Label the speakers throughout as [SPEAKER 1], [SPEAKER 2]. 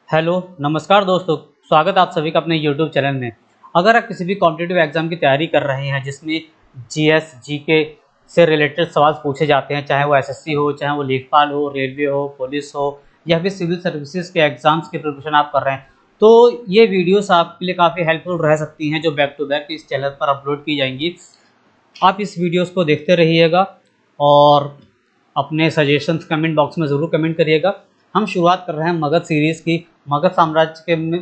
[SPEAKER 1] Hello नमस्कार दोस्तों, स्वागत है आप सभी का अपने यूट्यूब चैनल में। अगर आप किसी भी कॉम्पिटिटिव एग्जाम की तैयारी कर रहे हैं जिसमें जीएस जीके से रिलेटेड सवाल पूछे जाते हैं, चाहे वो एसएससी हो, चाहे वो लेखपाल हो, रेलवे हो, पुलिस हो या फिर सिविल सर्विसेज के एग्जाम्स की प्रिपरेशन आप कर रहे हैं, तो ये वीडियोस आपके लिए काफ़ी हेल्पफुल रह सकती हैं जो बैक टू बैक इस चैनल पर अपलोड की जाएंगी। आप इस वीडियोज़ को देखते रहिएगा और अपने सजेशंस कमेंट बॉक्स में ज़रूर कमेंट करिएगा। हम शुरुआत कर रहे हैं मगध सीरीज़ की। मगध साम्राज्य में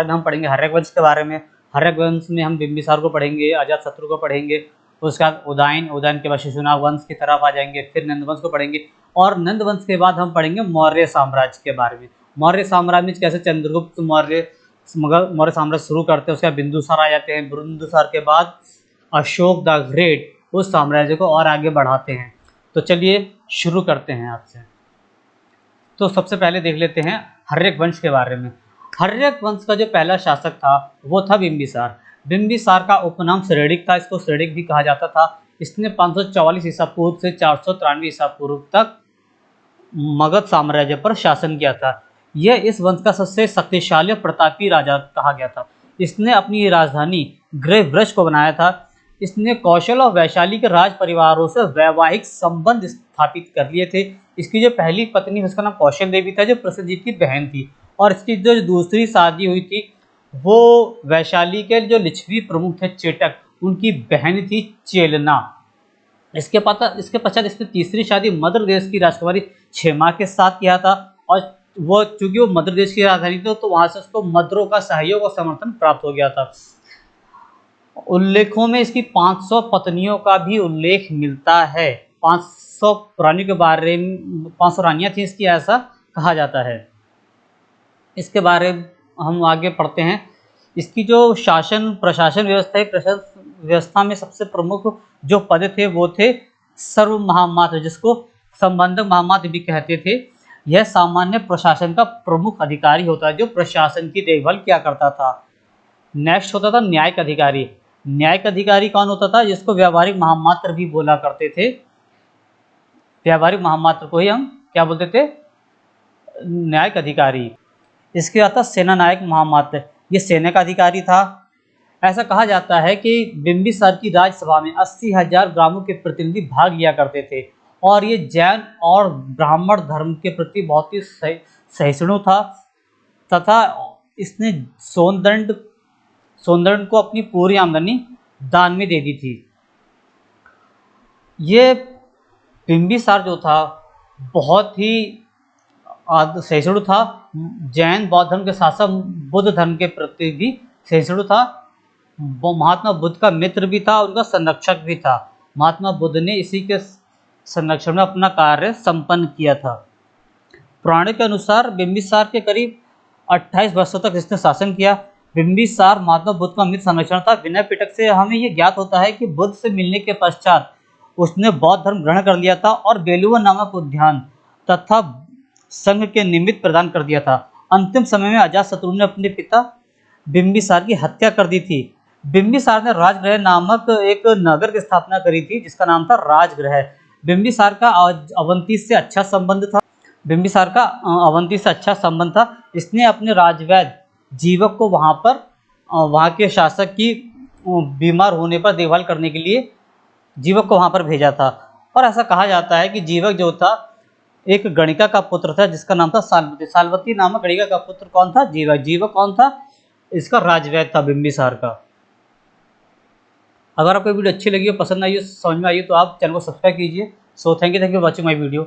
[SPEAKER 1] हम पढ़ेंगे हर्यक वंश के बारे में। हर्यक वंश में हम बिंबिसार को पढ़ेंगे, अजातशत्रु को पढ़ेंगे, उसके बाद उदयन के बाद शिशुनाग वंश की तरफ आ जाएंगे, फिर नंद वंश को पढ़ेंगे और नंद वंश के बाद हम पढ़ेंगे मौर्य साम्राज्य के बारे में। मौर्य साम्राज्य में कैसे चंद्रगुप्त मौर्य मौर्य साम्राज्य शुरू करते हैं, उसके बाद बिंदुसार आ जाते हैं, बिंदुसार के बाद अशोक द ग्रेट उस साम्राज्य को और आगे बढ़ाते हैं। तो चलिए शुरू करते हैं आपसे। तो सबसे पहले देख लेते हैं हर्यक वंश के बारे में। हर्यक वंश का जो पहला शासक था वो था बिंबिसार। बिंबिसार का उपनाम श्रेणिक था, इसको श्रेणिक भी कहा जाता था। इसने 544 ईसा पूर्व से 493 ईसा पूर्व तक मगध साम्राज्य पर शासन किया था। यह इस वंश का सबसे शक्तिशाली और प्रतापी राजा कहा गया था। इसने अपनी राजधानी गृहवृष को बनाया था। इसने कौशल और वैशाली के राज परिवारों से वैवाहिक संबंध स्थापित कर लिए थे। इसकी जो पहली पत्नी उसका नाम कौशल देवी था, जो प्रसेनजीत की बहन थी, और इसकी जो दूसरी शादी हुई थी वो वैशाली के जो लिच्छवी प्रमुख थे चेटक, उनकी बहन थी चेलना। इसके पश्चात इसने तीसरी शादी मध्य देश की राजकुमारी क्षेमा के साथ किया था, और वो चूंकि वो मध्य देश की राजधानी थी तो वहां से उसको मद्रों का सहयोग और समर्थन प्राप्त हो गया था। उल्लेखों में इसकी 500 पत्नियों का भी उल्लेख मिलता है। 500 रानियों के बारे में 500 रानियां थी इसकी, ऐसा कहा जाता है। इसके बारे में हम आगे पढ़ते हैं। इसकी जो प्रशासन व्यवस्था है, प्रशासन व्यवस्था में सबसे प्रमुख जो पद थे वो थे सर्व महामात्र, जिसको संबंधक महामात्र भी कहते थे। यह सामान्य प्रशासन का प्रमुख अधिकारी होता है जो प्रशासन की देखभाल किया करता था। नेक्स्ट होता था न्यायिक अधिकारी। न्यायिक अधिकारी कौन होता था? जिसको व्यावहारिक महामात्र भी बोला करते थे। व्यावहारिक महामात्र को ही हम क्या बोलते थे? न्यायिक अधिकारी। इसके बाद था सेना नायक महामात्र। ये सेना का अधिकारी था। ऐसा कहा जाता है कि बिंबिसार की राजसभा में 80,000 ग्रामों के प्रतिनिधि भाग लिया करते थे, और ये जैन और ब्राह्मण धर्म के प्रति बहुत ही सहिष्णु था, तथा इसने सोनदंड को अपनी पूरी आमदनी दान में दे दी थी। ये बिंबिसार जो था बहुत ही सहिष्णु था। जैन बौद्ध धर्म के साथ साथ बुद्ध धर्म के प्रति भी सहिष्णु था। वो महात्मा बुद्ध का मित्र भी था, उनका संरक्षक भी था। महात्मा बुद्ध ने इसी के संरक्षण में अपना कार्य संपन्न किया था। पुराण के अनुसार बिंबिसार के करीब 28 वर्षों तक इसने शासन किया। बिंबिसार महात्मा बुद्ध का मित्र संरक्षण था। विनय पिटक से हमें यह ज्ञात होता है कि बुद्ध से मिलने के पश्चात उसने बौद्ध धर्म ग्रहण कर लिया था और बेलुवन नामक उद्यान तथा संघ के निमित्त प्रदान कर दिया था। अंतिम समय में अजातशत्रु ने अपने पिता बिंबिसार की हत्या कर दी थी। बिंबिसार ने राजगृह नामक एक नगर की स्थापना करी थी जिसका नाम था राजगृह। बिंबिसार का अवंती से अच्छा संबंध था। इसने अपने राजवैद्य जीवक को वहाँ के शासक की बीमार होने पर देखभाल करने के लिए जीवक को वहाँ पर भेजा था। और ऐसा कहा जाता है कि जीवक जो था एक गणिका का पुत्र था जिसका नाम था साल्वती। साल्वती नामक गणिका का पुत्र कौन था? जीवक। जीवक कौन था? इसका राजवैद्य था बिंबिसार का। अगर आपको वीडियो अच्छी लगी हो, पसंद आई हो, समझ में आई हो, तो आप चैनल को सब्सक्राइब कीजिए। So thank you for watching my video.